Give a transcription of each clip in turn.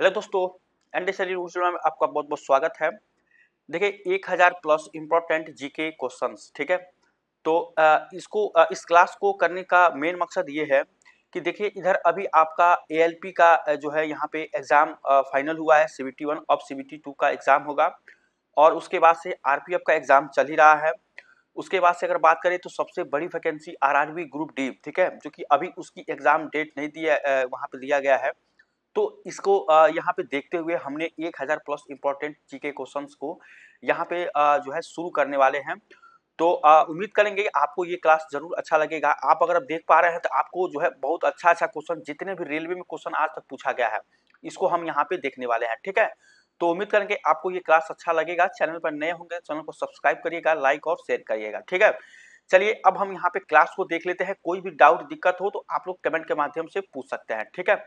Hello दोस्तों, ND study rules में आपका बहुत बहुत स्वागत है। देखिए 1000 प्लस इम्पोर्टेंट जीके क्वेश्चंस, ठीक है। तो इस क्लास को करने का मेन मकसद ये है कि देखिए इधर अभी आपका एएलपी का जो है यहाँ पे एग्जाम फाइनल हुआ है। सीबीटी 1 अब सीबीटी 2 का एग्जाम होगा और उसके बाद से आरपीएफ का एग्जाम चल ही रहा है। उसके बाद से अगर बात करें तो सबसे बड़ी वैकेंसी आरआरबी ग्रुप डी, ठीक है, जो कि अभी उसकी एग्जाम डेट नहीं दिया वहाँ पे दिया गया है। तो इसको यहाँ पे देखते हुए हमने 1000 प्लस इम्पोर्टेंट जीके क्वेश्चंस को यहाँ पे जो है शुरू करने वाले हैं। तो उम्मीद करेंगे आपको ये क्लास जरूर अच्छा लगेगा। आप अगर अब देख पा रहे हैं तो आपको जो है बहुत अच्छा क्वेश्चन, जितने भी रेलवे में क्वेश्चन आज तक पूछा गया है, इसको हम यहाँ पे देखने वाले हैं, ठीक है। तो उम्मीद करेंगे आपको ये क्लास अच्छा लगेगा। चैनल पर नए होंगे चैनल को सब्सक्राइब करिएगा, लाइक और शेयर करिएगा, ठीक है। चलिए अब हम यहाँ पे क्लास को देख लेते हैं। कोई भी डाउट दिक्कत हो तो आप लोग कमेंट के माध्यम से पूछ सकते हैं, ठीक है।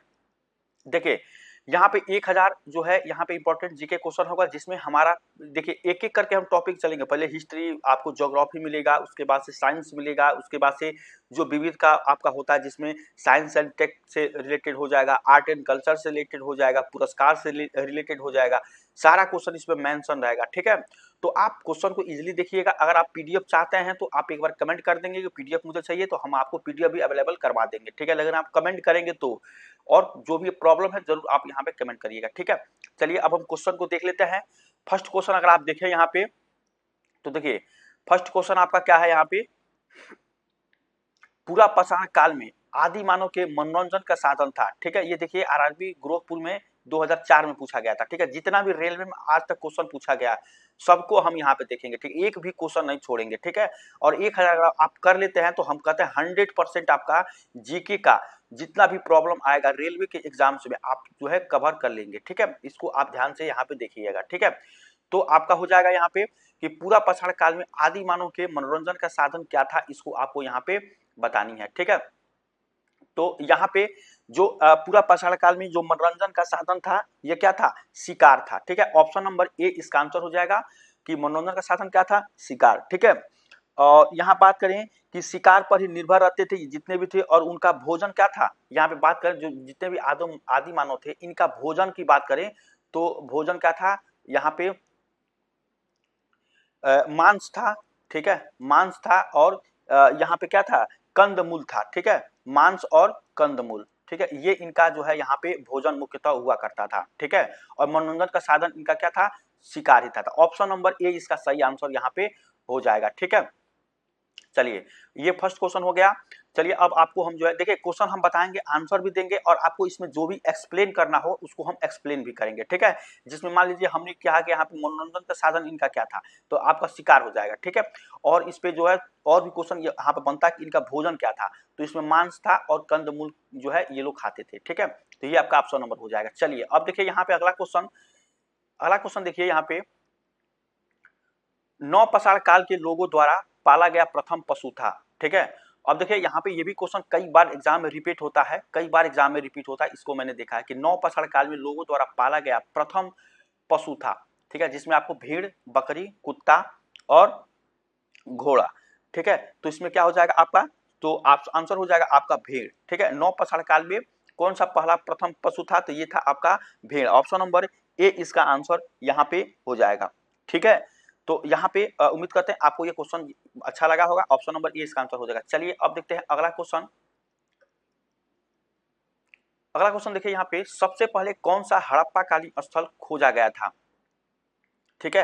देखिए यहाँ पे 1000 जो है यहाँ पे इंपॉर्टेंट जीके क्वेश्चन होगा, जिसमें हमारा देखिए एक एक करके हम टॉपिक चलेंगे। पहले हिस्ट्री, आपको ज्योग्राफी मिलेगा, उसके बाद से साइंस मिलेगा, उसके बाद से जो विविध का आपका होता है जिसमें साइंस एंड टेक से रिलेटेड हो जाएगा, आर्ट एंड कल्चर से रिलेटेड हो जाएगा, पुरस्कार से रिलेटेड हो जाएगा। सारा क्वेश्चन इसमें मेंशन रहेगा, ठीक है। तो आप क्वेश्चन को इजीली देखिएगा। अगर आप पीडीएफ चाहते हैं तो आप एक बार कमेंट कर देंगे कि पीडीएफ मुझे चाहिए, तो हम आपको पीडीएफ भी अवेलेबल करवा देंगे, ठीक है। लेकिन आप कमेंट करेंगे तो, और जो भी प्रॉब्लम है जरूर आप यहाँ पे कमेंट करिएगा, ठीक है। चलिए अब हम क्वेश्चन को देख लेते हैं। फर्स्ट क्वेश्चन अगर आप देखें यहाँ पे तो देखिए फर्स्ट क्वेश्चन आपका क्या है यहाँ पे, पूरा पाषाण काल में आदि मानव के मनोरंजन का साधन था, ठीक है। ये देखिए आरआरबी गोरखपुर में 2004 में पूछा गया था, ठीक है। जितना भी रेलवे में आज तक क्वेश्चन पूछा गया सबको हम यहाँ पे देखेंगे, ठीक, एक भी क्वेश्चन नहीं छोड़ेंगे, ठीक है। और 1000 आप कर लेते हैं तो हम कहते हैं 100% आपका जीके का जितना भी प्रॉब्लम आएगा रेलवे के एग्जाम्स में आप जो है कवर कर लेंगे, ठीक है। इसको आप ध्यान से यहाँ पे देखिएगा, ठीक है। तो आपका हो जाएगा यहाँ पे कि पूरा पाषाण काल में आदि मानव के मनोरंजन का साधन क्या था, इसको आपको यहाँ पे बतानी है, ठीक है। तो यहाँ पे जो पूरा पाषाण काल में जो मनोरंजन का साधन था ये क्या था, शिकार था, ठीक है। ऑप्शन नंबर ए इसका आंसर हो जाएगा कि मनोरंजन का साधन क्या था, शिकार, ठीक है। और यहाँ बात करें कि शिकार पर ही निर्भर रहते थे जितने भी थे, और उनका भोजन क्या था। यहाँ पे बात करें जो जितने भी आदि मानव थे इनका भोजन की बात करें तो भोजन क्या था यहाँ पे, मांस था, ठीक है, मांस था। और यहाँ पे क्या था, कंदमूल था, ठीक है, मांस और कंदमूल, ठीक है। ये इनका जो है यहाँ पे भोजन मुख्यतः हुआ करता था, ठीक है। और मनोरंजन का साधन इनका क्या था, शिकार ही था। ऑप्शन नंबर ए इसका सही आंसर यहाँ पे हो जाएगा, ठीक है। चलिए ये फर्स्ट क्वेश्चन हो गया। चलिए अब आपको हम जो है देखिए क्वेश्चन हम बताएंगे, आंसर भी देंगे, और आपको इसमें जो भी एक्सप्लेन करना हो उसको हम एक्सप्लेन भी करेंगे, ठीक है। जिसमें मान लीजिए हमने क्या कि यहाँ पे मनोरंजन का साधन इनका क्या था, तो आपका शिकार हो जाएगा, ठीक है। और इस पे जो है और भी क्वेश्चन यहाँ पे बनता है कि इनका भोजन क्या था, तो इसमें मांस था और कंदमूल जो है ये लोग खाते थे, ठीक है। तो ये आपका ऑप्शन नंबर हो जाएगा। चलिए अब देखिए यहाँ पे अगला क्वेश्चन देखिए यहाँ पे, नौ पाषाण काल के लोगों द्वारा पाला गया प्रथम पशु था, ठीक है। अब देखिए यहाँ पे ये भी क्वेश्चन कई बार एग्जाम में रिपीट होता है, इसको मैंने देखा है कि नौ पाषाण काल में लोगों द्वारा पाला गया प्रथम पशु था, ठीक है, जिसमें आपको भेड़, बकरी, कुत्ता और घोड़ा, ठीक है। तो इसमें क्या हो जाएगा आपका, तो आप आंसर हो जाएगा आपका भेड़, ठीक है। नौ पाषाण काल में कौन सा पहला प्रथम पशु था, तो ये था आपका भेड़। ऑप्शन नंबर ए इसका आंसर यहाँ पे हो जाएगा, ठीक है। तो यहाँ पे उम्मीद करते हैं आपको ये क्वेश्चन अच्छा लगा होगा। ऑप्शन नंबर ए इसका आंसर हो जाएगा। चलिए अब देखते हैं अगला क्वेश्चन। देखिए यहाँ पे सबसे पहले कौन सा हड़प्पा कालीन स्थल खोजा गया था, ठीक है।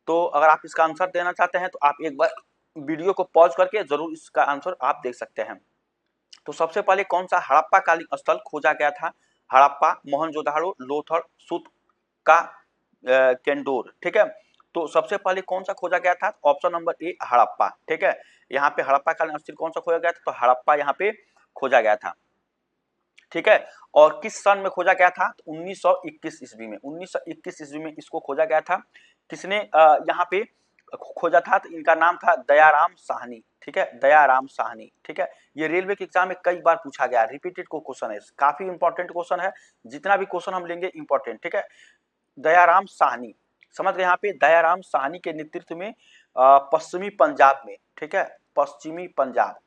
तो अगर आप इसका आंसर देना चाहते हैं तो आप एक बार वीडियो को पॉज करके जरूर इसका आंसर आप देख सकते हैं। तो सबसे पहले कौन सा हड़प्पा कालीन स्थल खोजा गया था, हड़प्पा, मोहनजोदाड़ो, लोथल, सुत का केंडोर, ठीक है। तो सबसे पहले कौन सा खोजा गया था, ऑप्शन नंबर ए हड़प्पा, ठीक है। यहाँ पे हड़प्पा कालीन स्थल कौन सा खोजा गया था, तो हड़प्पा यहाँ पे खोजा गया था, ठीक है। और किस सन में खोजा गया था, तो 1921 ईस्वी में, 1921 ईस्वी में इसको खोजा गया था। किसने यहाँ पे खोजा था, तो इनका नाम था दयाराम साहनी, ठीक है, दयाराम साहनी, ठीक है। ये रेलवे के एग्जाम में कई बार पूछा गया, रिपीटेड को क्वेश्चन है, काफी इंपॉर्टेंट क्वेश्चन है। जितना भी क्वेश्चन हम लेंगे इंपॉर्टेंट, ठीक है। दयाराम साहनी, समझ गए यहाँ पे, दयाराम साहनी के नेतृत्व में पश्चिमी पंजाब में, ठीक है, पश्चिमी पंजाब,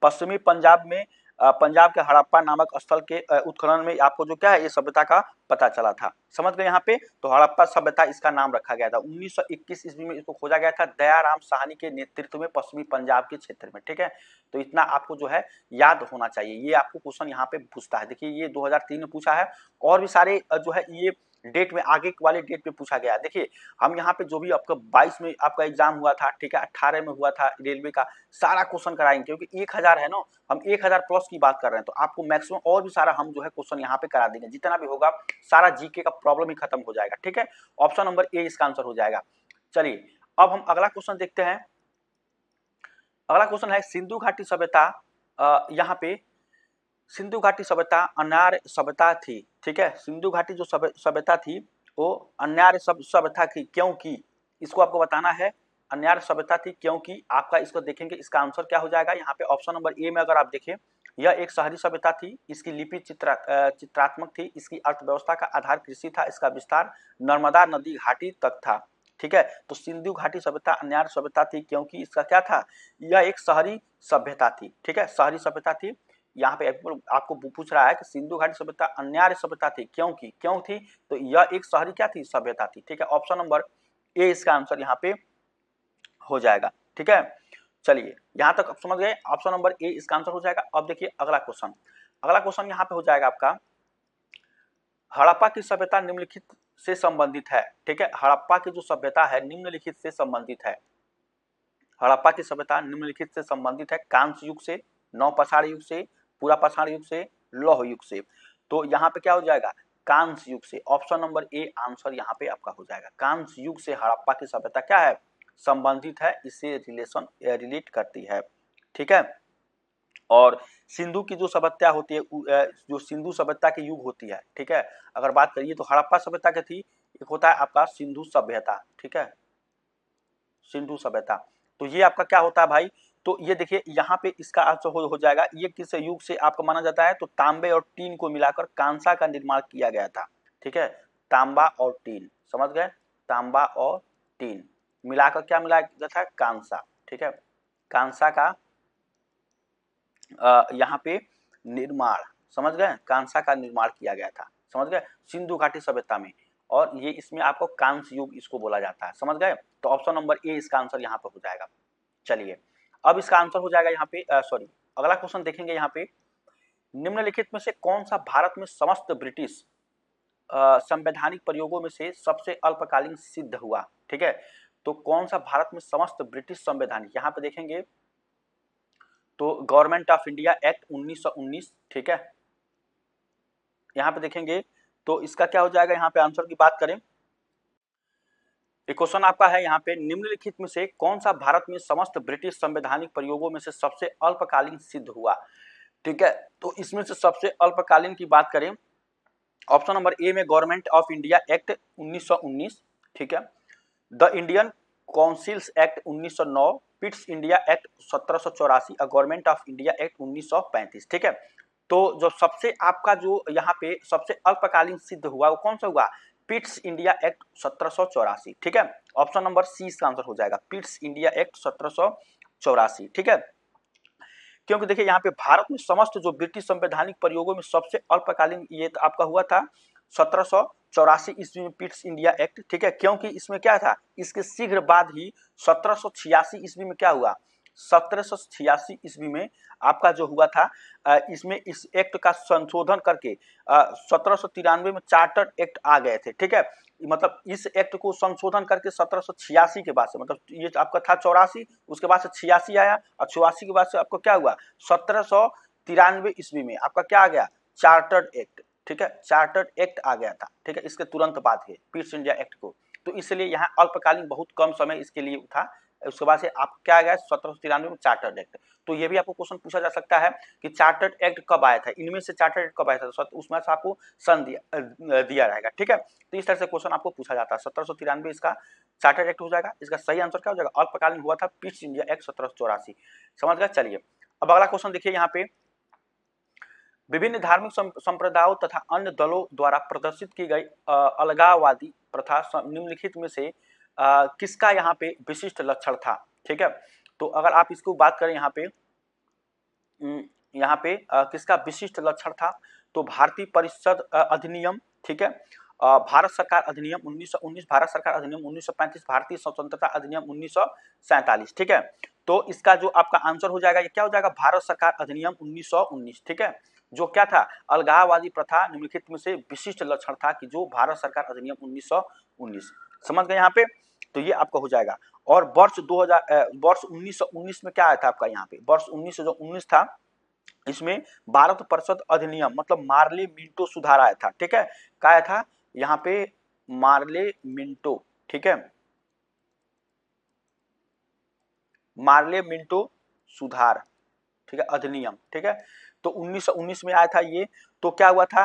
पश्चिमी पंजाब में पंजाब के हड़प्पा नामक स्थल के उत्खनन में आपको जो क्या है ये सभ्यता का पता चला था। समझ गए यहाँ पे, तो हड़प्पा सभ्यता इसका नाम रखा गया था। 1921 ईस्वी में इसको खोजा गया था दयाराम साहनी के नेतृत्व में पश्चिमी पंजाब के क्षेत्र में। ठीक है, तो इतना आपको जो है याद होना चाहिए। ये आपको क्वेश्चन यहाँ पे पूछता है। देखिए ये 2003 में पूछा है, और भी सारे जो है ये डेट में आगे वाले डेट में पूछा गया। देखिए हम यहाँ पे जो भी आपका 22 में आपका एग्जाम हुआ था, ठीक है, 18 में हुआ था रेलवे का, सारा क्वेश्चन कराएंगे, क्योंकि 1000 है ना, हम 1000 प्लस की बात कर रहे हैं, तो आपको मैक्सिमम और भी सारा हम जो है क्वेश्चन यहाँ पे करा देंगे। जितना भी होगा सारा जीके का प्रॉब्लम ही खत्म हो जाएगा। ठीक है, ऑप्शन नंबर ए इसका आंसर हो जाएगा। चलिए अब हम अगला क्वेश्चन देखते हैं। अगला क्वेश्चन है सिंधु घाटी सभ्यता, यहाँ पे सिंधु घाटी सभ्यता अनार्य सभ्यता थी। ठीक है, सिंधु घाटी जो सभ्यता थी वो अनार्य सभ्यता थी, क्योंकि इसको आपको बताना है अनार्य सभ्यता थी क्योंकि। आपका इसको देखेंगे इसका आंसर क्या हो जाएगा यहाँ पे ऑप्शन नंबर ए में अगर आप देखें, यह एक शहरी सभ्यता थी, इसकी लिपि चित्रात्मक थी, इसकी अर्थव्यवस्था का आधार कृषि था, इसका विस्तार नर्मदा नदी घाटी तक था। ठीक है, तो सिंधु घाटी सभ्यता अनार्य सभ्यता थी क्योंकि इसका क्या था, यह एक शहरी सभ्यता थी। ठीक है, शहरी सभ्यता थी। यहाँ पे आपको पूछ रहा है कि सिंधु घाटी सभ्यता अनार्य सभ्यता थी क्योंकि, क्यों थी, तो यह एक शहरी क्या थी, सभ्यता थी। ठीक है, ऑप्शन नंबर ए इसका आंसर यहाँ पे हो जाएगा। ठीक है, चलिए यहाँ तक समझ गए, ऑप्शन नंबर ए इसका आंसर हो जाएगा। अब देखिए अगला क्वेश्चन, अगला क्वेश्चन यहाँ पे हो जाएगा आपका हड़प्पा की सभ्यता निम्नलिखित से संबंधित है। ठीक है, हड़प्पा की जो सभ्यता है निम्नलिखित से संबंधित है। हड़प्पा की सभ्यता निम्नलिखित से संबंधित है, कांस्य युग से, नवपाषाण युग से, पूरा पाषाण युग से, लौह युग से। तो यहाँ पे क्या हो जाएगा, कांस्य युग से। ऑप्शन नंबर ए आंसर यहाँ पे आपका हो जाएगा। कांस्य युग से हड़प्पा की सभ्यता क्या है, संबंधित है, इससे रिलेट करती है। ठीक है, और सिंधु की जो सभ्यता होती है, जो सिंधु सभ्यता के युग होती है, ठीक है, अगर बात करिए तो हड़प्पा सभ्यता की थी, एक होता है आपका सिंधु सभ्यता। ठीक है, सिंधु सभ्यता, तो ये आपका क्या होता है भाई, तो ये देखिए यहाँ पे इसका आंसर हो जाएगा। ये किस युग से आपको माना जाता है, तो तांबे और टीन को मिलाकर कांसा का निर्माण किया गया था। ठीक है, तांबा और टीन, समझ गए, तांबा और टीन मिलाकर क्या मिलाया गया था, कांसा। ठीक है, कांसा का यहाँ पे निर्माण, समझ गए, कांसा का निर्माण किया गया था, समझ गए, सिंधु घाटी सभ्यता में, और ये इसमें आपको कांस्य युग इसको बोला जाता है। समझ गए, तो ऑप्शन नंबर ए इसका आंसर यहाँ पे हो जाएगा। चलिए अब इसका आंसर हो जाएगा यहाँ पे, सॉरी अगला क्वेश्चन देखेंगे यहाँ पे, निम्नलिखित में से कौन सा भारत में समस्त ब्रिटिश संवैधानिक प्रयोगों में से सबसे अल्पकालीन सिद्ध हुआ। ठीक है, तो कौन सा भारत में समस्त ब्रिटिश संवैधानिक, यहाँ पे देखेंगे तो गवर्नमेंट ऑफ इंडिया एक्ट 1919। ठीक है, यहाँ पे देखेंगे तो इसका क्या हो जाएगा, यहाँ पे आंसर की बात करें, एक क्वेश्चन आपका है यहाँ पे, निम्नलिखित में से कौन सा भारत में समस्त ब्रिटिश संवैधानिक प्रयोगों में से सबसे अल्पकालीन सिद्ध हुआ। ठीक है, तो इसमें से सबसे अल्पकालीन की बात करें, ऑप्शन नंबर ए में गवर्नमेंट ऑफ इंडिया एक्ट 1919। ठीक है, the Indian councils act 1909, Pitt's India act 1784 और गवर्नमेंट ऑफ इंडिया एक्ट 1935। ठीक है, तो जो सबसे आपका जो यहाँ पे सबसे अल्पकालीन सिद्ध हुआ वो कौन सा हुआ, पिट्स इंडिया एक्ट 1784। ठीक है, ऑप्शन नंबर सी इसका आंसर हो जाएगा, पिट्स इंडिया एक्ट 1784। ठीक है, क्योंकि देखिए यहाँ पे भारत में समस्त जो ब्रिटिश संवैधानिक प्रयोगों में सबसे अल्पकालीन ये तो आपका हुआ था 1784 ईस्वी में पिट्स इंडिया एक्ट। ठीक है, क्योंकि इसमें क्या था, इसके शीघ्र बाद ही 1786 ईस्वी में क्या हुआ, 1786 ईस्वी में आपका जो हुआ था, इसमें इस एक्ट का संशोधन करके 1793 में चार्टर एक्ट आ गए थे। ठीक है, मतलब इस एक्ट को संशोधन करके 1786 के बाद से, मतलब ये आपका था 84, उसके बाद से 86 आया, और 84 के बाद से आपको क्या हुआ, 1793 ईस्वी में आपका क्या आ गया, चार्टर्ड एक्ट। ठीक है, चार्टर्ड एक्ट आ गया था। ठीक है, इसके तुरंत बाद है पिट्स इंडिया एक्ट को, तो इसलिए यहाँ अल्पकालीन बहुत कम समय इसके लिए था। उसके बाद से आप क्या आ गया 1793 में चार्टर्ड एक्ट। तो ये भी आपको क्वेश्चन पूछा जा सकता है कि चार्टर्ड एक्ट कब आया था, इनमें से चार्टर्ड एक्ट कब आया था, उसमें से आपको सन दिया रहेगा। ठीक है, तो इस तरह से क्वेश्चन आपको पूछा जाता है। 1793 इसका चार्टर्ड एक्ट हो जाएगा, इसका सही आंसर क्या हो जाएगा, अल्पकालीन हुआ था पिट्स इंडिया एक्ट 1784। समझ गए, चलिए अब अगला क्वेश्चन देखिए यहाँ पे, विभिन्न धार्मिक संप्रदायों तथा अन्य दलों द्वारा प्रदर्शित की गई अलगाववादी प्रथा निम्नलिखित में से किसका यहाँ पे विशिष्ट लक्षण था। ठीक है, तो अगर आप इसको बात करें यहाँ पे, यहाँ पे किसका विशिष्ट लक्षण था, तो भारतीय परिषद अधिनियम, ठीक है, भारत सरकार अधिनियम 1919, भारत सरकार अधिनियम 1935, भारतीय स्वतंत्रता अधिनियम 1947, ठीक है। तो इसका जो आपका आंसर हो जाएगा ये क्या हो जाएगा, भारत सरकार अधिनियम 1919, ठीक है। जो क्या था, अलगाववादी प्रथा निम्नलिखित में से विशिष्ट लक्षण था कि जो भारत सरकार अधिनियम 1919, समझ गए यहाँ पे, तो ये आपका हो जाएगा। और वर्ष 1919 में क्या आया था आपका, यहाँ पे वर्ष 1919 था, इसमें भारत परिषद अधिनियम मतलब मार्ले मिंटो सुधार आया था, ठीक है। क्या आया था यहाँ पे, मार्ले मिंटो, ठीक है, मार्ले मिंटो सुधार, ठीक है, अधिनियम, ठीक है। तो 1919 में आया था ये। तो क्या हुआ था,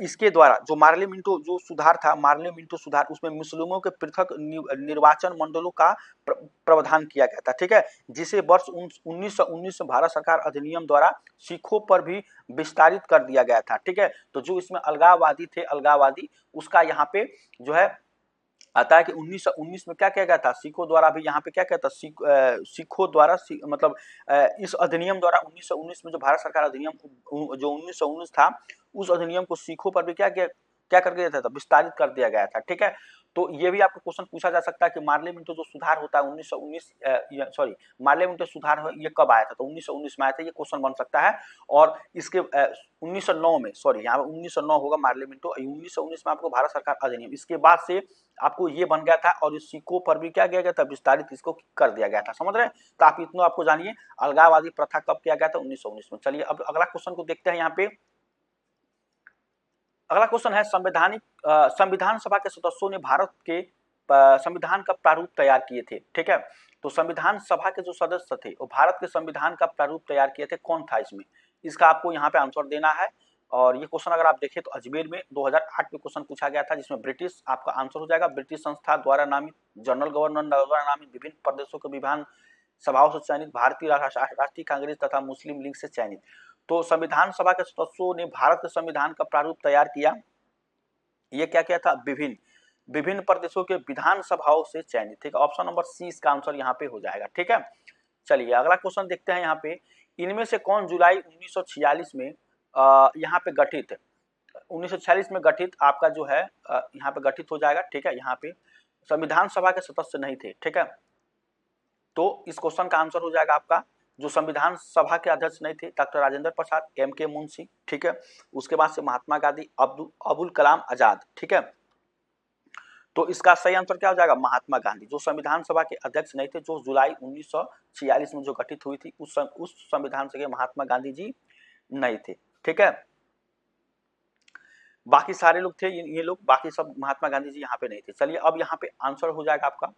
इसके द्वारा जो मार्ले मिंटो जो सुधार था, मार्ले मिंटो सुधार, उसमें मुस्लिमों के पृथक निर्वाचन मंडलों का प्रावधान किया गया था, ठीक है, जिसे वर्ष 1919 में भारत सरकार अधिनियम द्वारा सिखों पर भी विस्तारित कर दिया गया था, ठीक है। तो जो इसमें अलगाववादी थे, अलगाववादी, उसका यहाँ पे जो है आता है कि 1919 में क्या किया गया था, सिखों द्वारा भी यहाँ पे क्या कहता, सिखों द्वारा मतलब इस अधिनियम द्वारा 1919 में जो भारत सरकार अधिनियम जो 1919 था, उस अधिनियम को सिखों पर भी क्या कर दिया था, विस्तारित कर दिया गया था, ठीक है। तो ये भी आपको क्वेश्चन पूछा जा सकता है कि मार्ले मिंटो जो सुधार होता है 1919 सॉरी मार्ले मिंटो सुधार ये कब आया था, तो 1919 में आया था, ये क्वेश्चन बन सकता है। और इसके 1909 में, सॉरी यहाँ 1909 होगा मार्ले मिंटो, 1919 में आपको भारत सरकार अधिनियम, इसके बाद से आपको ये बन गया था, और इस सिखों पर भी क्या किया गया था, विस्तारित इसको कर दिया गया था, समझ रहे हैं। तो आप इतना आपको जानिए अलगाववादी प्रथा कब किया गया था, 1919 में। चलिए अब अगला क्वेश्चन को देखते हैं। यहाँ पे अगला क्वेश्चन है, संविधान सभा के सदस्यों ने भारत के संविधान का प्रारूप तैयार किए थे, ठीक है। तो संविधान सभा के जो सदस्य थे वो भारत के संविधान का प्रारूप तैयार किए थे, कौन था इसमें, इसका आपको यहाँ पे आंसर देना है। और ये क्वेश्चन अगर आप देखें तो अजमेर में 2008 में क्वेश्चन पूछा गया था, जिसमें ब्रिटिश आपका आंसर हो जाएगा, ब्रिटिश संस्था द्वारा नामित, जनरल गवर्नर द्वारा नामित, विभिन्न प्रदेशों के विधान सभाओं से चयनित, भारतीय राष्ट्रीय कांग्रेस तथा मुस्लिम लीग से चयनित। तो संविधान सभा के सदस्यों ने भारत के संविधान का प्रारूप तैयार किया, ये क्या किया था, विभिन्न प्रदेशों के विधान सभाओं से चयनित, ठीक है। ऑप्शन नंबर सी इसका आंसर यहाँ पे हो जाएगा, ठीक है। चलिए अगला क्वेश्चन देखते हैं। यहाँ पे इनमें से कौन जुलाई 1946 में यहाँ पे गठित, 1946 में गठित आपका जो है यहाँ पे गठित हो जाएगा, ठीक है। यहाँ पे संविधान सभा के सदस्य नहीं थे, ठीक है। तो इस क्वेश्चन का आंसर हो जाएगा आपका, जो संविधान सभा के अध्यक्ष नहीं थे, डॉक्टर राजेंद्र प्रसाद, M.K. मुंशी, ठीक है। उसके बाद से महात्मा गांधी, अबुल कलाम आजाद, ठीक है। तो इसका सही आंसर क्या हो जाएगा, महात्मा गांधी, जो संविधान सभा के अध्यक्ष नहीं थे, जो जुलाई 1946 में जो गठित हुई थी, उस संविधान सभा के महात्मा गांधी जी नहीं थे, ठीक है। बाकी सारे लोग थे, ये लोग, बाकी सब महात्मा गांधी जी यहाँ पे नहीं थे। चलिए अब यहाँ पे आंसर हो जाएगा आपका।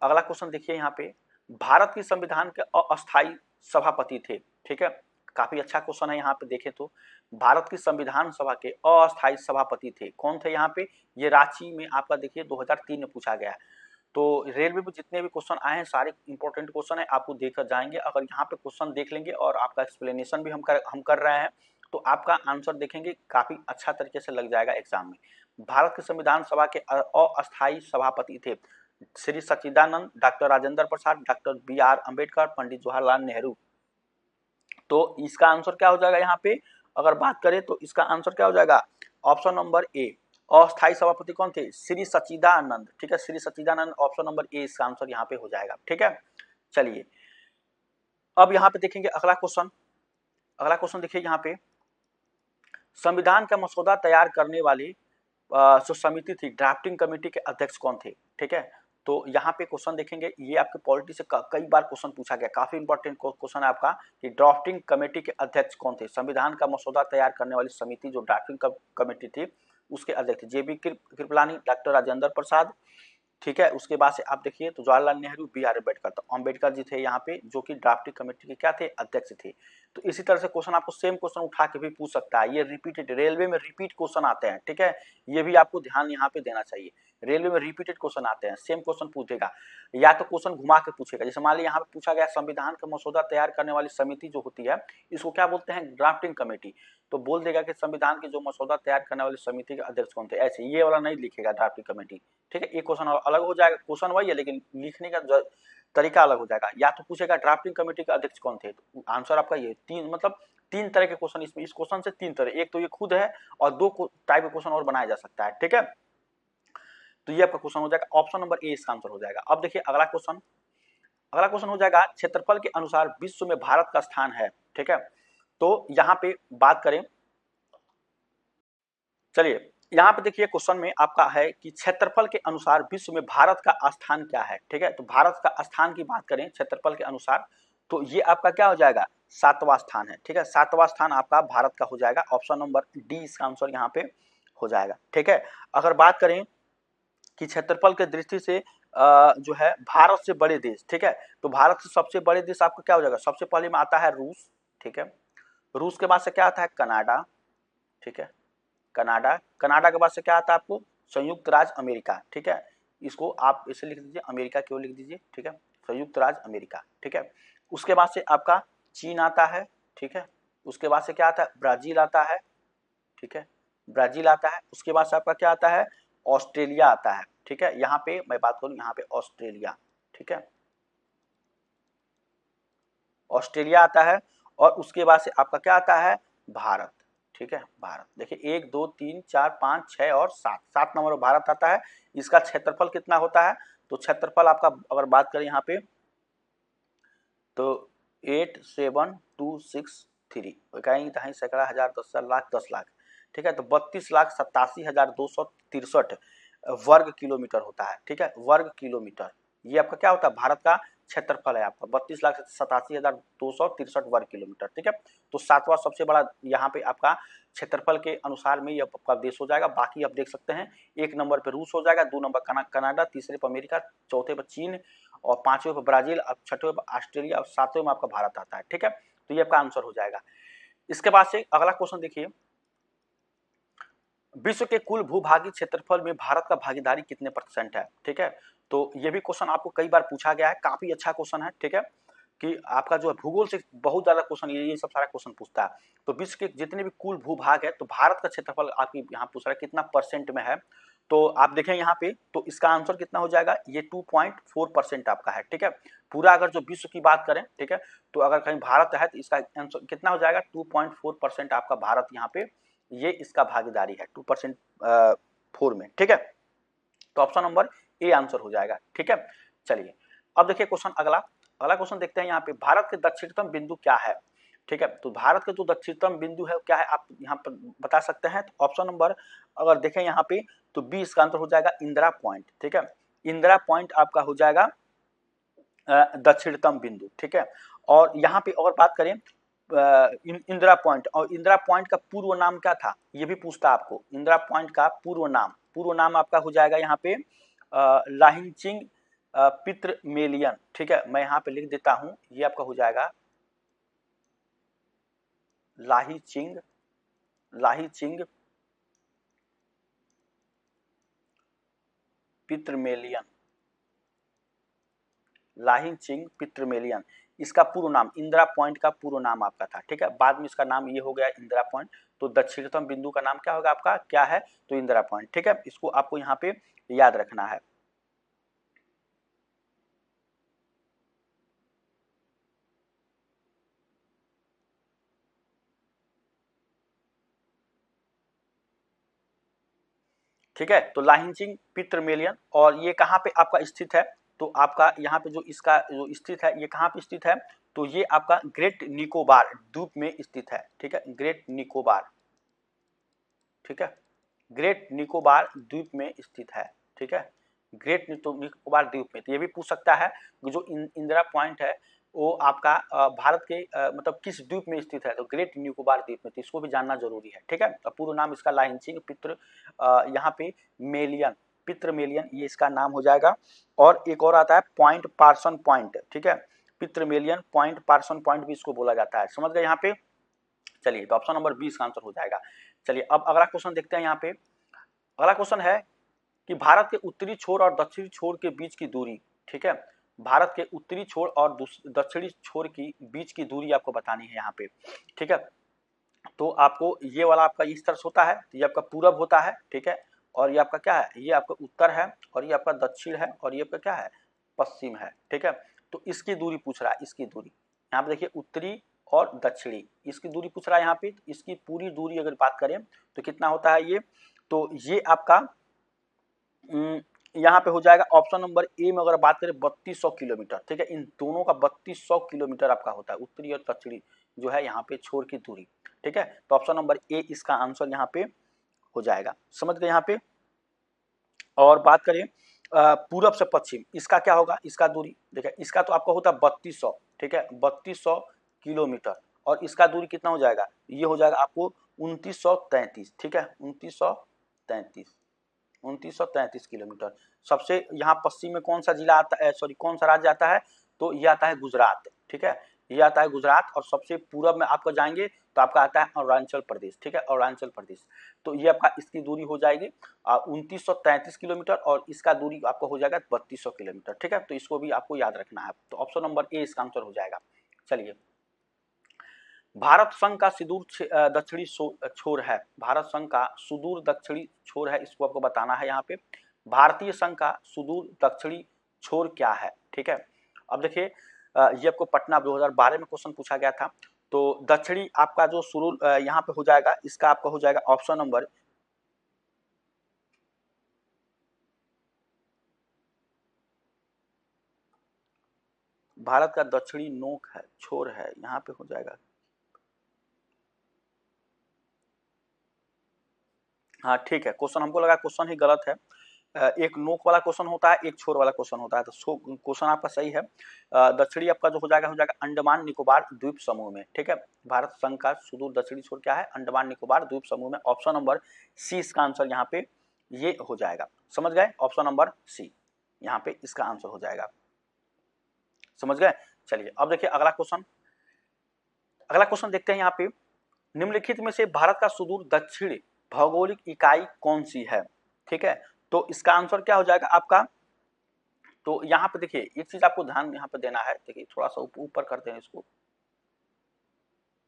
अगला क्वेश्चन देखिए, यहाँ पे भारत की संविधान के अस्थायी सभापति थे, ठीक है। काफी अच्छा क्वेश्चन है, यहाँ पे देखें तो भारत की संविधान सभा के अस्थायी सभापति थे, कौन थे यहाँ पे, ये रांची में आपका देखिए 2003 में पूछा गया है। तो रेलवे में जितने भी क्वेश्चन आए हैं सारे इंपॉर्टेंट क्वेश्चन है, आपको देखकर जाएंगे। अगर यहाँ पे क्वेश्चन देख लेंगे और आपका एक्सप्लेनेशन भी हम कर रहे हैं, तो आपका आंसर देखेंगे काफी अच्छा तरीके से लग जाएगा एग्जाम में। भारत के संविधान सभा के अस्थायी सभापति थे श्री सच्चिदानंद, doctor Rajendra Prasad, doctor B.R. Ambedkar, Pandit Jawaharlal Nehru. तो इसका आंसर क्या हो जाएगा, यहाँ पे अगर बात करें तो इसका आंसर क्या हो जाएगा, ऑप्शन नंबर ए, अस्थायी सभापति कौन थे, श्री सच्चिदानंद, ठीक है, श्री सच्चिदानंद, ऑप्शन नंबर ए इसका आंसर यहाँ पे हो जाएगा, ठीक है। चलिए अब यहाँ पे देखेंगे अगला क्वेश्चन देखिए, यहाँ पे संविधान का मसौदा तैयार करने वाली जो समिति थी, ड्राफ्टिंग कमेटी के अध्यक्ष कौन थे, ठीक है। तो यहाँ पे क्वेश्चन देखेंगे, ये आपके पॉलिटी से कई बार क्वेश्चन पूछा गया, काफी इंपॉर्टेंट क्वेश्चन है आपका कि ड्राफ्टिंग कमेटी के अध्यक्ष कौन थे, संविधान का मसौदा तैयार करने वाली समिति जो ड्राफ्टिंग कमेटी थी उसके अध्यक्ष JB कृपलानी, डॉक्टर राजेंद्र प्रसाद, ठीक है। उसके बाद से आप देखिए तो जवाहरलाल नेहरू, B.R. अम्बेडकर, तो अम्बेडकर जी थे यहाँ पे, जो कि ड्राफ्टिंग कमेटी के क्या थे, अध्यक्ष थे। तो इसी तरह से क्वेश्चन आपको सेम क्वेश्चन उठा के भी पूछ सकता है, ये रिपीटेड, रेलवे में रिपीट क्वेश्चन आते हैं, ठीक है, ये भी आपको ध्यान यहाँ पे देना चाहिए। रेलवे में रिपीटेड क्वेश्चन आते हैं, सेम क्वेश्चन पूछेगा, या तो क्वेश्चन घुमा के पूछेगा। जैसे मान लीजिए यहाँ पे पूछा गया संविधान का मसौदा तैयार करने वाली समिति जो होती है, इसको क्या बोलते हैं, ड्राफ्टिंग कमेटी। तो बोल देगा कि संविधान के जो मसौदा तैयार करने वाली समिति के अध्यक्ष कौन थे, ऐसे ये वाला नहीं लिखेगा ड्राफ्टिंग कमेटी, ठीक है। ये क्वेश्चन अलग हो जाएगा, क्वेश्चन वही है लेकिन लिखने का तरीका अलग हो जाएगा। या तो पूछेगा ड्राफ्टिंग कमेटी के अध्यक्ष कौन थे, तो आंसर आपका ये तीन, मतलब तीन तरह के क्वेश्चन इसमें, इस क्वेश्चन से तीन तरह, एक तो ये खुद है और दो टाइप के क्वेश्चन और बनाया जा सकता है, ठीक है। तो ये आपका क्वेश्चन हो जाएगा, ऑप्शन नंबर ए इसका आंसर हो जाएगा। अब देखिए अगला क्वेश्चन, अगला क्वेश्चन हो जाएगा क्षेत्रफल के अनुसार विश्व में भारत का स्थान है, ठीक है। तो यहाँ पे बात करें, चलिए यहाँ पे देखिए क्वेश्चन में आपका है कि क्षेत्रफल के अनुसार विश्व में भारत का स्थान क्या है, ठीक है। तो भारत का स्थान की बात करें क्षेत्रफल के अनुसार, तो ये आपका क्या हो जाएगा, 7वां स्थान है, ठीक है। 7वां स्थान आपका भारत का हो जाएगा, ऑप्शन नंबर डी इसका आंसर यहाँ पे हो जाएगा, ठीक है। अगर बात करें कि क्षेत्रफल के दृष्टि से जो है भारत से बड़े देश, ठीक है, तो भारत से सबसे बड़े देश आपका क्या हो जाएगा, सबसे पहले में आता है रूस, ठीक है। रूस के बाद से क्या आता है, कनाडा, ठीक है, कनाडा। कनाडा के बाद से क्या आता है आपको, संयुक्त राज्य अमेरिका, ठीक है। इसको आप इसे लिख दीजिए, अमेरिका क्यों लिख दीजिए, ठीक है, संयुक्त राज्य अमेरिका, ठीक है। उसके बाद से आपका चीन आता है, ठीक है। उसके बाद से क्या आता है, ब्राजील आता है, ठीक है, ब्राजील आता है। उसके बाद से आपका क्या आता है, ऑस्ट्रेलिया आता है, ठीक है। यहाँ पे मैं बात करूं, यहाँ पे ऑस्ट्रेलिया, ठीक है, ऑस्ट्रेलिया आता है। और उसके बाद से आपका क्या आता है, भारत, ठीक है, भारत। देखिए 1 2 3 4 5 6 और 7, 7 नंबर पर भारत आता है। इसका क्षेत्रफल कितना होता है, तो क्षेत्रफल आपका अगर बात करें यहाँ पे तो 87263, इकाई दहाई सैकड़ा हजार दस लाख 10 लाख, ठीक है। तो 32,87,263 वर्ग किलोमीटर होता है, ठीक है, वर्ग किलोमीटर। ये आपका क्या होता है, भारत का क्षेत्रफल है आपका 32,87,263 वर्ग किलोमीटर, ठीक है। तो 7वां सबसे बड़ा यहाँ पे आपका क्षेत्रफल के अनुसार में ये आपका देश हो जाएगा। बाकी आप देख सकते हैं, 1 नंबर पे रूस हो जाएगा, 2 नंबर कनाडा, तीसरे पे अमेरिका, चौथे पे चीन और 5वें पे ब्राजील, अब 6वें पे ऑस्ट्रेलिया और 7वें में आपका भारत आता है, ठीक है। तो ये आपका आंसर हो जाएगा। इसके बाद से अगला क्वेश्चन देखिए, विश्व के कुल भूभागी क्षेत्रफल में भारत का भागीदारी कितने % है, ठीक है। तो ये भी क्वेश्चन आपको कई बार पूछा गया है, काफी अच्छा क्वेश्चन है, ठीक है, कि आपका जो है भूगोल से बहुत ज्यादा क्वेश्चन ये सब सारा क्वेश्चन पूछता है। तो विश्व के जितने भी कुल भूभाग है, तो भारत का क्षेत्रफल आपकी यहाँ पूछ रहा है कितना % में है। तो आप देखें यहाँ पे, तो इसका आंसर कितना हो जाएगा, ये 2.4% आपका है, ठीक है। पूरा अगर जो विश्व की बात करें, ठीक है, तो अगर कहीं भारत है तो इसका आंसर कितना हो जाएगा, 2.4% आपका भारत यहाँ पे ये इसका भागीदारी है 2% 4 में, ठीक है। तो ऑप्शन नंबर ए आंसर हो जाएगा, ठीक है। चलिए अब देखिए क्वेश्चन अगला, अगला क्वेश्चन देखते हैं यहाँ पे, भारत के दक्षिणतम बिंदु क्या है, ठीक है। तो भारत के जो दक्षिणतम बिंदु है क्या है, आप यहाँ पर बता सकते हैं। तो ऑप्शन नंबर अगर देखें यहाँ पे, तो बी इसका आंसर हो जाएगा इंदिरा पॉइंट, ठीक है। इंदिरा पॉइंट आपका हो जाएगा दक्षिणतम बिंदु, ठीक है। और यहाँ पे अगर बात करें इंदिरा पॉइंट, और इंदिरा पॉइंट का पूर्व नाम क्या था, ये भी पूछता आपको। इंदिरा पॉइंट का पूर्व नाम आपका हो जाएगा यहाँ पे लाहिंचिंग पित्रमेलियन, ठीक है। मैं यहाँ पे लिख देता हूं, ये आपका हो जाएगा लाहिचिंग पित्रमेलियन, लाहिंचिंग पित्रमेलियन, इसका पूर्व नाम, इंदिरा पॉइंट का पूर्व नाम आपका था, ठीक है। बाद में इसका नाम ये हो गया इंदिरा पॉइंट। तो दक्षिणतम बिंदु का नाम क्या होगा आपका, क्या है, तो इंदिरा पॉइंट, ठीक है। इसको आपको यहाँ पे याद रखना है। ठीक है, तो लाहिंचिंग पित्रमेलियन, और ये कहाँ पे आपका स्थित है, तो आपका यहाँ पे जो इसका जो स्थित है, ये कहाँ पे स्थित है, तो ये आपका ग्रेट निकोबार द्वीप में स्थित है, ठीक है, ग्रेट निकोबार, ठीक है, ग्रेट निकोबार द्वीप में स्थित है, ठीक है, ग्रेट निकोबार द्वीप में। तो ये भी पूछ सकता है कि जो इंदिरा पॉइंट है वो आपका भारत के मतलब किस द्वीप में स्थित है, तो ग्रेट निकोबार द्वीप में। तो इसको भी जानना जरूरी है, ठीक है। पूर्ण नाम इसका लाहिंचिंग पित्र यहाँ पे मेलियन, पित्रमेलियन, ये इसका नाम हो जाएगा। और एक और आता है पॉइंट पार्सन पॉइंट, ठीक है, पित्रमेलियन पॉइंट पार्सन पॉइंट भी इसको बोला जाता है, समझ गए यहाँ पे। चलिए तो ऑप्शन नंबर 20 का आंसर हो जाएगा। चलिए अब अगला क्वेश्चन देखते हैं। यहाँ पे अगला क्वेश्चन है कि भारत के उत्तरी छोर और दक्षिणी छोर के बीच की दूरी, ठीक है, भारत के उत्तरी छोर और दक्षिणी छोर की बीच की दूरी आपको बतानी है यहाँ पे, ठीक है। तो आपको ये वाला आपका इस तरह से होता है, तो ये आपका पूरब होता है, ठीक है, और ये आपका क्या है, ये आपका उत्तर है, और ये आपका दक्षिण है, और ये आपका क्या है, पश्चिम है, ठीक है। तो इसकी दूरी पूछ रहा है, इसकी दूरी यहाँ पे देखिए उत्तरी और दक्षिणी, इसकी दूरी पूछ रहा है यहाँ पे। तो इसकी पूरी दूरी अगर बात करें तो कितना होता है ये, तो ये आपका यहाँ पे हो जाएगा ऑप्शन नंबर ए में अगर बात करें 3200 किलोमीटर, ठीक है। इन दोनों का 3200 किलोमीटर आपका होता है, उत्तरी और दक्षिणी जो है यहाँ पे छोर की दूरी, ठीक है। तो ऑप्शन नंबर ए इसका आंसर यहाँ पे हो जाएगा, समझ गए यहाँ पे। और बात करें पूरब से पश्चिम, इसका क्या होगा, इसका दूरी देखिए, इसका तो आपका होता है 3200, ठीक है, 3200 किलोमीटर, और इसका दूरी कितना हो जाएगा, ये हो जाएगा आपको 2933, ठीक है, 2933 किलोमीटर। सबसे यहाँ पश्चिम में कौन सा जिला आता है, सॉरी कौन सा राज्य आता है, तो ये आता है गुजरात, ठीक है, ये आता है गुजरात। और सबसे पूरब में आपको जाएंगे तो आपका आता है अरुणाचल प्रदेश, ठीक है, अरुणाचल प्रदेश। तो ये आपका इसकी दूरी हो जाएगी 2933 किलोमीटर, और इसका दूरी आपको हो जाएगा 3200 किलोमीटर, ठीक है। तो इसको भी आपको याद रखना है। तो ऑप्शन नंबर ए इसका आंसर हो जाएगा। चलिए, भारत संघ का सुदूर दक्षिणी छोर है, भारत संघ का सुदूर दक्षिणी छोर है, इसको आपको बताना है यहाँ पे। भारतीय संघ का सुदूर दक्षिणी छोर क्या है, ठीक है। अब देखिए ये आपको पटना 2012 में क्वेश्चन पूछा गया था। तो दक्षिणी आपका जो सुदूर यहाँ पे हो जाएगा, इसका आपका हो जाएगा ऑप्शन नंबर भारत का दक्षिणी नोक है, छोर है, यहाँ पे हो जाएगा, हाँ ठीक है। क्वेश्चन हमको लगा क्वेश्चन ही गलत है, एक नोक वाला क्वेश्चन होता है, एक छोर वाला क्वेश्चन होता है। तो क्वेश्चन आपका सही है। दक्षिणी आपका जो हो जाएगा अंडमान निकोबार द्वीप समूह में, ठीक है। भारत संघ का सुदूर दक्षिणी छोर क्या है, अंडमान निकोबार द्वीप समूह में। ऑप्शन नंबर सी इसका आंसर यहाँ पे ये हो जाएगा, समझ गए, ऑप्शन नंबर सी यहाँ पे इसका आंसर हो जाएगा, समझ गए। चलिए अब देखिए अगला क्वेश्चन देखते हैं यहाँ पे। निम्नलिखित में से भारत का सुदूर दक्षिण भौगोलिक इकाई कौन सी है, ठीक है। तो इसका आंसर क्या हो जाएगा आपका, तो यहाँ पे देखिए एक चीज आपको ध्यान यहाँ पे देना है, देखिए थोड़ा सा ऊपर करते हैं इसको,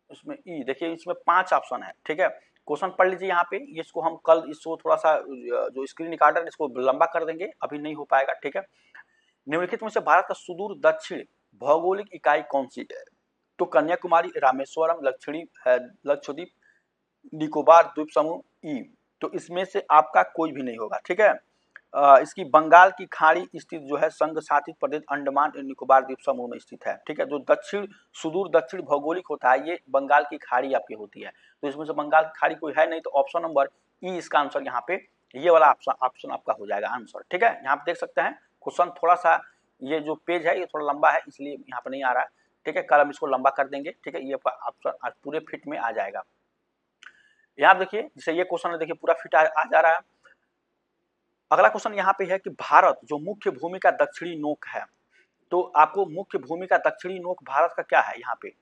इसमें ई देखिए, इसमें 5 ऑप्शन है, ठीक है। क्वेश्चन पढ़ लीजिए यहाँ पे, इसको हम कल इसको थोड़ा सा जो स्क्रीन रिकॉर्डर इसको लंबा कर देंगे, अभी नहीं हो पाएगा, ठीक है। निम्नलिखित में से भारत का सुदूर दक्षिण भौगोलिक इकाई कौन सी है, तो कन्याकुमारी, रामेश्वरम, लक्षद्वीप, निकोबार द्वीप समूह, ई। तो इसमें से आपका कोई भी नहीं होगा, ठीक है। इसकी बंगाल की खाड़ी स्थित जो है संघ शासित प्रदेश अंडमान और निकोबार द्वीप समूह में स्थित है, ठीक है। जो दक्षिण सुदूर दक्षिण भौगोलिक होता है ये बंगाल की खाड़ी आपकी होती है। तो इसमें से बंगाल की खाड़ी कोई है नहीं, तो ऑप्शन नंबर ई इसका आंसर यहाँ पे ये वाला ऑप्शन आपका हो जाएगा आंसर, ठीक है। यहाँ पे देख सकते हैं क्वेश्चन थोड़ा सा, ये जो पेज है ये थोड़ा लंबा है इसलिए यहाँ पे नहीं आ रहा है, ठीक है। कल हम इसको लंबा कर देंगे, ठीक है, ये आपका ऑप्शन आज पूरे फिट में आ जाएगा। यहाँ देखिए जैसे ये क्वेश्चन देखिए पूरा फिट आ जा रहा है। अगला क्वेश्चन यहाँ पे है कि भारत जो मुख्य भूमि का दक्षिणी नोक है, तो आपको मुख्य भूमि का दक्षिणी नोक भारत का क्या है, यहाँ पे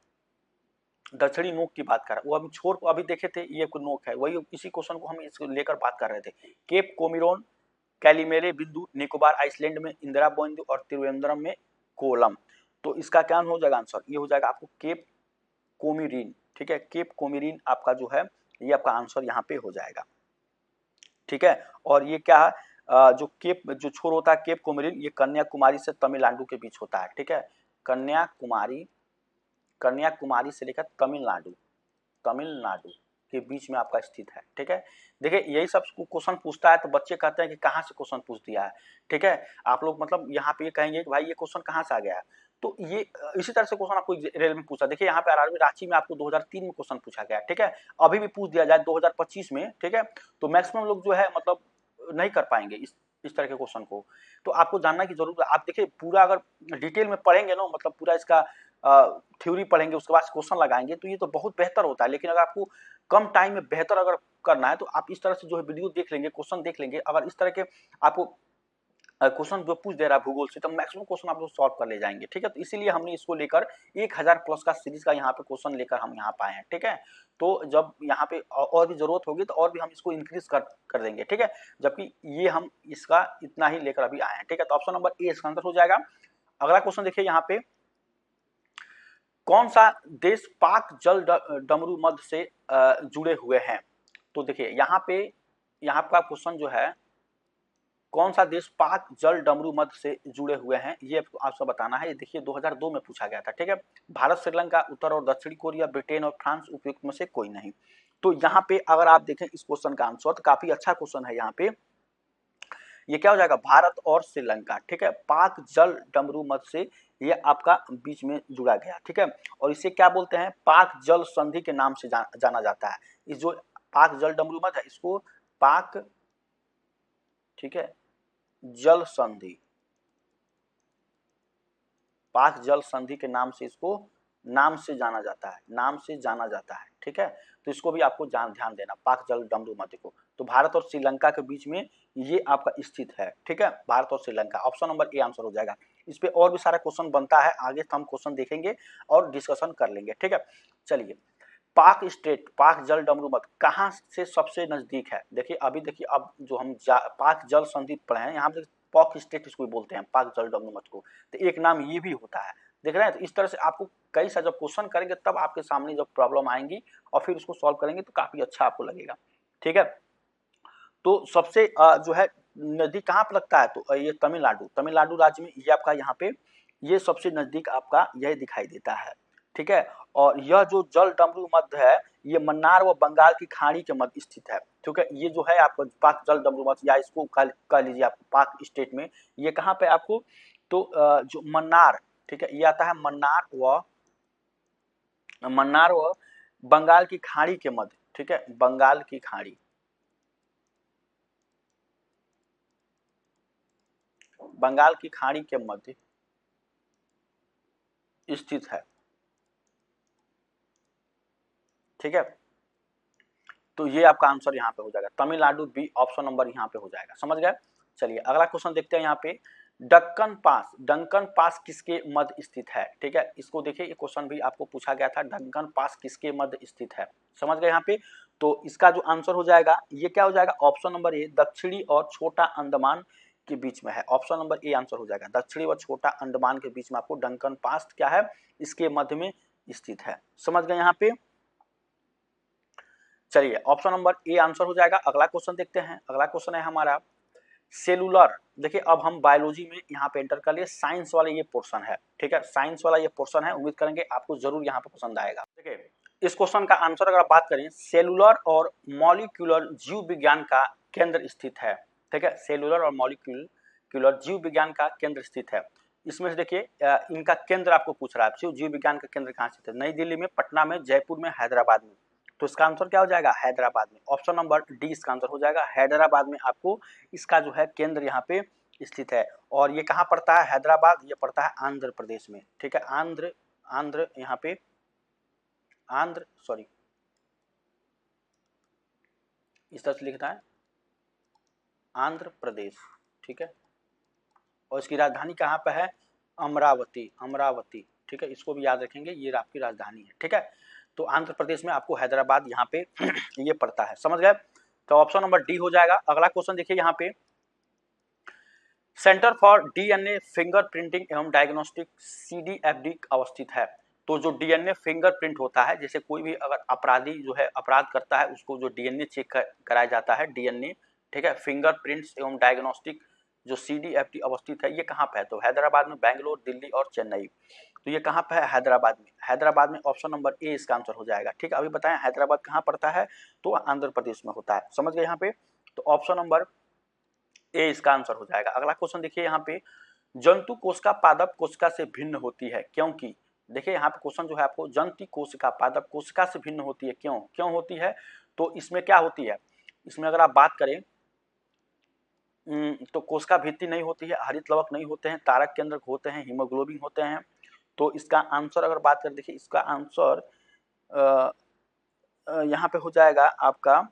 दक्षिणी नोक की बात कर रहा है। वो अभी छोर को अभी देखे थे, ये नोक है, वही इसी क्वेश्चन को हम इसको लेकर बात कर रहे थे। केप कोमिरोन, कैलिमेरे बिंदु, निकोबार आइसलैंड में इंदिरा बिंदु, और त्रिवेंद्रम में कोलम। तो इसका क्या हो जाएगा आंसर, ये हो जाएगा आपको केप कोमिरीन, ठीक है। केप कोमिरीन आपका जो है ये आपका आंसर यहाँ पे हो जाएगा, ठीक है। और ये क्या है, जो केप जो छोर होता है केप कोमरिन, ये कन्याकुमारी से तमिलनाडु के बीच होता है, ठीक है। कन्याकुमारी से लेकर तमिलनाडु के बीच में आपका स्थित है, ठीक है। देखिए यही सब क्वेश्चन पूछता है तो बच्चे कहते हैं कि कहाँ से क्वेश्चन पूछ दिया है, ठीक है। आप लोग मतलब यहाँ पे ये कहेंगे कि भाई ये क्वेश्चन कहाँ से आ गया है, तो ये इसी तरह से क्वेश्चन आपको रेल में पूछा। देखिए यहाँ पे रांची में आपको 2003 में क्वेश्चन पूछा गया, ठीक है। अभी भी पूछ दिया जाए 2025 में, ठीक है, तो मैक्सिमम लोग जो है मतलब नहीं कर पाएंगे इस तरह के क्वेश्चन को। तो आपको जानना की जरूरत है। आप देखिए पूरा अगर डिटेल में पढ़ेंगे ना, मतलब पूरा इसका थ्योरी पढ़ेंगे उसके बाद क्वेश्चन लगाएंगे तो ये तो बहुत बेहतर होता है। लेकिन अगर आपको कम टाइम में बेहतर अगर करना है तो आप इस तरह से जो है वीडियो देख लेंगे, क्वेश्चन देख लेंगे। अगर इस तरह के आपको क्वेश्चन जो पूछ दे रहा है भूगोल से, तो मैक्सिमम क्वेश्चन आप लोग सॉल्व कर ले जाएंगे, ठीक है। तो इसीलिए हमने इसको लेकर 1000 प्लस का सीरीज का यहाँ पे क्वेश्चन लेकर हम यहाँ पाए हैं, ठीक है। तो जब यहाँ पे और भी जरूरत होगी तो और भी हम इसको इंक्रीज कर देंगे, ठीक है। जबकि ये हम इसका इतना ही लेकर अभी आए हैं, ठीक है। तो ऑप्शन नंबर ए इसका आंसर हो जाएगा। अगला क्वेश्चन देखिए यहाँ पे, कौन सा देश पाक जल डमरू मध्य से जुड़े हुए हैं। तो देखिए यहाँ पे यहाँ का क्वेश्चन जो है कौन सा देश पाक जल डमरू मध्य से जुड़े हुए हैं, ये आपको बताना है। ये देखिए 2002 में पूछा गया था, ठीक है। भारत, श्रीलंका, उत्तर और दक्षिणी कोरिया, ब्रिटेन और फ्रांस, उपयुक्त में से कोई नहीं। तो यहाँ पे अगर आप देखें इस क्वेश्चन का आंसर, तो काफी अच्छा क्वेश्चन है यहाँ पे। ये क्या हो जाएगा, भारत और श्रीलंका, ठीक है। पाक जल डमरू मध्य से ये आपका बीच में जुड़ा गया, ठीक है। और इसे क्या बोलते हैं, पाक जल संधि के नाम से जाना जाता है। इस जो पाक जल डमरू मध्य है, इसको पाक, ठीक है, जल संधि, पाक जल संधि के नाम से इसको नाम से जाना जाता है, नाम से जाना जाता है, ठीक है। तो इसको भी आपको ध्यान देना, पाक जल डमरू मध्य को। तो भारत और श्रीलंका के बीच में ये आपका स्थित है, ठीक है, भारत और Sri Lanka. Option number A answer हो जाएगा। इस पे और भी सारा क्वेश्चन बनता है, आगे हम क्वेश्चन देखेंगे और डिस्कशन कर लेंगे, ठीक है। चलिए, पाक स्टेट, पाक जल डमरू मध्य कहाँ से सबसे नजदीक है। देखिए अभी देखिए, अब जो हम पाक जल संधि पढ़े हैं, यहाँ पे पॉक स्टेट इसको बोलते हैं, पाक जल डमरू मध्य को। तो एक नाम ये भी होता है, देख रहे हैं। तो इस तरह से आपको कई सारे जब क्वेश्चन करेंगे तब आपके सामने जब प्रॉब्लम आएंगी और फिर उसको सॉल्व करेंगे तो काफी अच्छा आपको लगेगा, ठीक है। तो सबसे जो है नदी कहाँ पर लगता है, तो ये तमिलनाडु, तमिलनाडु राज्य में ये आपका यहाँ पे ये सबसे नजदीक आपका यह दिखाई देता है, ठीक है। और यह जो जल डमरू मध्य है, ये मन्नार व बंगाल की खाड़ी के मध्य स्थित है, ठीक है। ये जो है आपका पाक जल डमरू मध्य, या इसको कह लीजिए आप पाक स्टेट में, ये कहाँ पे आपको, तो जो मन्नार, ठीक है, ये आता है मन्नार व बंगाल की खाड़ी के मध्य, ठीक है, बंगाल की खाड़ी, बंगाल की खाड़ी के मध्य स्थित है, ठीक है। तो ये आपका आंसर यहाँ पे हो जाएगा, तमिलनाडु बी, ऑप्शन नंबर यहाँ पे हो जाएगा, समझ गए। चलिए अगला क्वेश्चन देखते हैं यहाँ पे, डक्कन पास, डंकन पास किसके मध्य स्थित है, ठीक है। इसको देखिए, ये क्वेश्चन भी आपको पूछा गया था, डंकन पास किसके मध्य स्थित है, समझ गए यहाँ पे। तो इसका जो आंसर हो जाएगा, ये क्या हो जाएगा, ऑप्शन नंबर ए, दक्षिणी और छोटा अंडमान के बीच में है। ऑप्शन नंबर ए आंसर हो जाएगा, दक्षिणी व छोटा अंडमान के बीच में आपको डंकन पास क्या है, इसके मध्य में स्थित है, समझ गए यहाँ पे। चलिए ऑप्शन नंबर ए आंसर हो जाएगा। अगला क्वेश्चन देखते हैं, अगला क्वेश्चन है हमारा सेलुलर। देखिए अब हम बायोलॉजी में यहाँ पे एंटर कर लिए, साइंस वाला ये पोर्शन है, ठीक है, साइंस वाला ये पोर्शन है, उम्मीद करेंगे आपको जरूर यहाँ पे पसंद आएगा। देखिए इस क्वेश्चन का आंसर अगर बात करें, सेलुलर और मॉलिक्यूलर जीव विज्ञान का केंद्र स्थित है, ठीक है, सेलुलर और मॉलिक्यूलर जीव विज्ञान का केंद्र स्थित है। इसमें से देखिए इनका केंद्र आपको पूछ रहा है, जीव विज्ञान का केंद्र कहाँ स्थित है, नई दिल्ली में, पटना में, जयपुर में, हैदराबाद में। तो इसका आंसर क्या हो जाएगा, हैदराबाद में। ऑप्शन नंबर डी इसका आंसर हो जाएगा, हैदराबाद में आपको इसका जो है केंद्र यहाँ पे स्थित है। और ये कहाँ पड़ता है, हैदराबाद, ये पड़ता है आंध्र प्रदेश में, ठीक है, आंध्र यहाँ पे इस तरह से लिखता है, आंध्र प्रदेश, ठीक है। और इसकी राजधानी कहाँ पे है, अमरावती, ठीक है, इसको भी याद रखेंगे, ये आपकी राजधानी है, ठीक है। तो आंध्र प्रदेश में आपको हैदराबाद यहाँ पे ये पड़ता है, समझ गए। तो ऑप्शन नंबर डी हो जाएगा। अगला क्वेश्चन देखिए यहाँ पे, सेंटर फॉर डीएनए फिंगरप्रिंटिंग एवं डायग्नोस्टिक सीडीएफडी अवस्थित है। तो जो डीएनए फिंगरप्रिंट होता है, जैसे कोई भी अगर अपराधी जो है अपराध करता है, उसको जो डीएनए चेक कराया जाता है, डीएनए, ठीक है, फिंगरप्रिंट्स एवं डायग्नोस्टिक जो सीडीएफडी अवस्थित है, ये कहाँ पे है, तो हैदराबाद में, बेंगलोर, दिल्ली और चेन्नई। तो ये कहाँ पे है, हैदराबाद में, हैदराबाद में, ऑप्शन नंबर ए इसका आंसर हो जाएगा, ठीक है। अभी बताएं हैदराबाद कहाँ पड़ता है, तो आंध्र प्रदेश में होता है, समझ गए यहाँ पे। तो ऑप्शन नंबर ए इसका आंसर हो जाएगा। अगला क्वेश्चन देखिए यहाँ पे, जंतु कोशिका पादप कोशिका से भिन्न होती है क्योंकि, देखिए यहाँ पे क्वेश्चन जो है आपको, जंतु कोशिका पादप कोशिका से भिन्न होती है, क्यों होती है। तो इसमें क्या होती है, इसमें अगर आप बात करें तो कोशिका भित्ति नहीं होती है, हरित लवक नहीं होते हैं, तारक केंद्रक होते हैं, हीमोग्लोबिन होते हैं। तो इसका आंसर अगर बात करें, देखिए इसका आंसर यहाँ पे हो जाएगा आपका,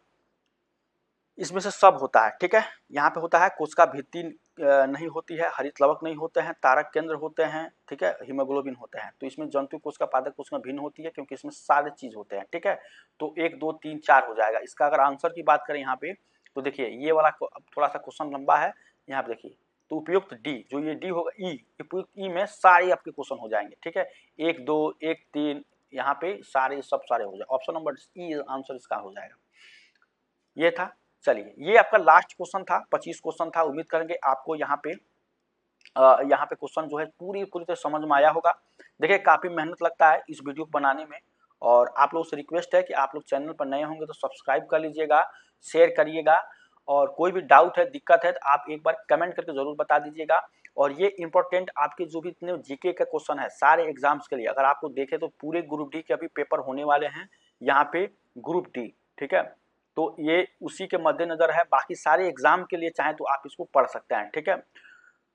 इसमें से सब होता है, ठीक है। यहाँ पे होता है कोशिका भित्ति नहीं होती है, हरित लवक नहीं होते हैं, तारक केंद्र होते हैं, ठीक है, हीमोग्लोबिन होते हैं। तो इसमें जंतु कोशिका पादप कोशिका भिन्न होती है क्योंकि इसमें सारे चीज होते हैं, ठीक है। तो 1 2 3 4 हो जाएगा। इसका अगर आंसर की बात करें यहाँ पे, तो देखिए ये वाला थोड़ा सा क्वेश्चन लंबा है, यहाँ पे देखिए, तो उपयुक्त डी, जो ये डी होगा, ई, उपयुक्त ई में सारे आपके क्वेश्चन हो जाएंगे, ठीक है, 1 2 1 3, यहाँ पे सारे सब सारे हो जाए। ऑप्शन नंबर ई आंसर इसका हो जाएगा। ये था चलिए, ये आपका लास्ट क्वेश्चन था, 25 क्वेश्चन था। उम्मीद करेंगे आपको यहाँ पे क्वेश्चन जो है पूरी तरह समझ में आया होगा। देखिए काफ़ी मेहनत लगता है इस वीडियो को बनाने में, और आप लोगों से रिक्वेस्ट है कि आप लोग चैनल पर नए होंगे तो सब्सक्राइब कर लीजिएगा, शेयर करिएगा, और कोई भी डाउट है, दिक्कत है, तो आप एक बार कमेंट करके ज़रूर बता दीजिएगा। और ये इंपॉर्टेंट आपके जो भी इतने जीके का क्वेश्चन है सारे एग्जाम्स के लिए, अगर आपको देखें तो पूरे ग्रुप डी के अभी पेपर होने वाले हैं यहाँ पे, ग्रुप डी, ठीक है। तो ये उसी के मद्देनजर है, बाकी सारे एग्जाम के लिए चाहे तो आप इसको पढ़ सकते हैं, ठीक है।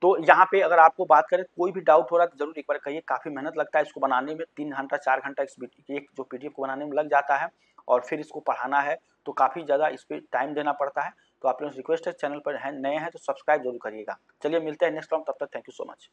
तो यहाँ पे अगर आपको बात करें, कोई भी डाउट हो रहा है तो जरूर एक बार कहिए। काफ़ी मेहनत लगता है इसको बनाने में, 3 घंटा 4 घंटा इस एक जो पीडीएफ को बनाने में लग जाता है, और फिर इसको पढ़ाना है तो काफ़ी ज़्यादा इस पर टाइम देना पड़ता है। तो आप लोगों से रिक्वेस्ट है, चैनल पर है नए हैं तो सब्सक्राइब जरूर करिएगा। चलिए मिलते हैं नेक्स्ट टाइम, तब तक थैंक यू सो मच।